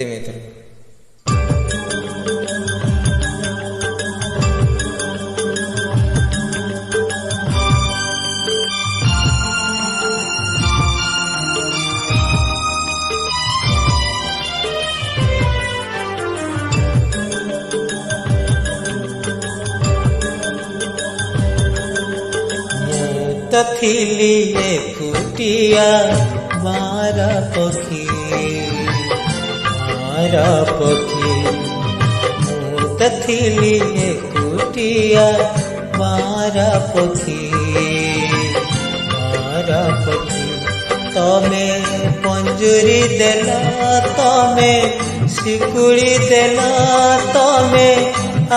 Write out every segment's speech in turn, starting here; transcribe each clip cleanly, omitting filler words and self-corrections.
मित्र तथिली एकुटिया मारा पखी तथिली एकुटिया मारा पखी तमे पंजुरी देला तमे शिकुड़ी देला तमे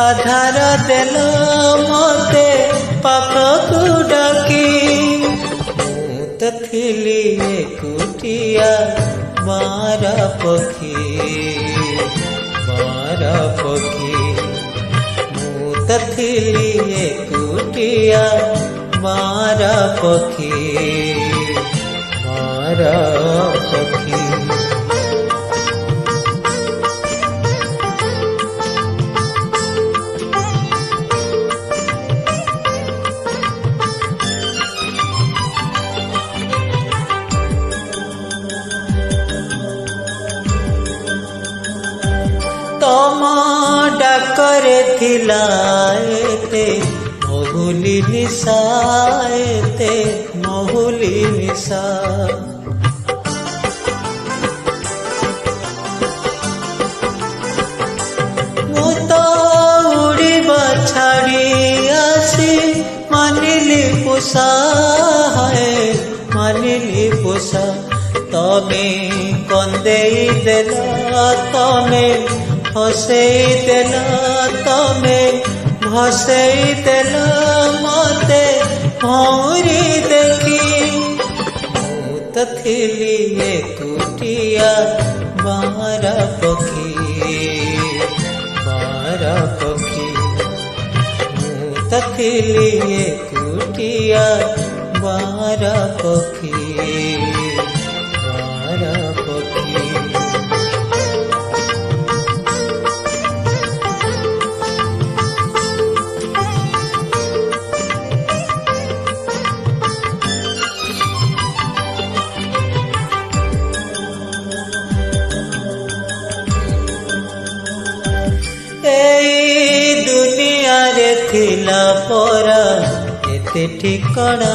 आधार देला मते पाखकु डाकी तथिली एकुटिया मारा पखी तथिली एकुटिया मारा पखी तमा डाकरे थिला एते महुली निशा मु तो उड़ीबा छाड़ी आसी मानिली पुषा तमे कंदेई देला तमे हसेई देला तमे भसेई देला मते भौरी देखी तथिली एकुटिया मारा पखी तथिली एकुटिया मारा पखी दुनिया रे थिला परा एते ठिकणा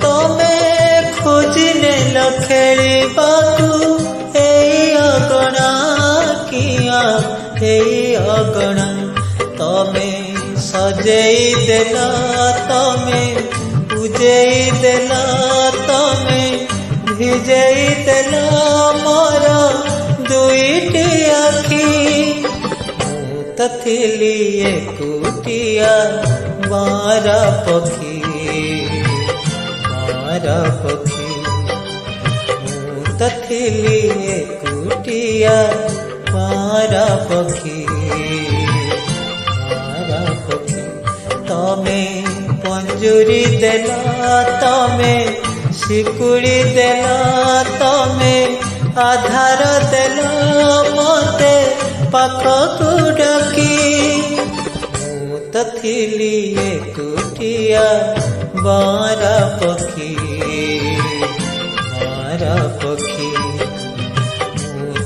तमे खोजिने लखेलिबाकु एई अगणा तमे सजेई देला तमे पूजेई देला तमे भिजेई देला मोर दुईटी आखी तथिली एकुटिया मारा पखी तथिली एकुटिया मारा पखी तमे पंजुरी देला तमे शिकुड़ी देला तमे आधार देला मते पाखकु डाकी तथिली एकुटिया मारा पखी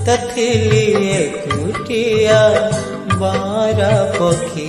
तथिली एकुटिया मारा पखी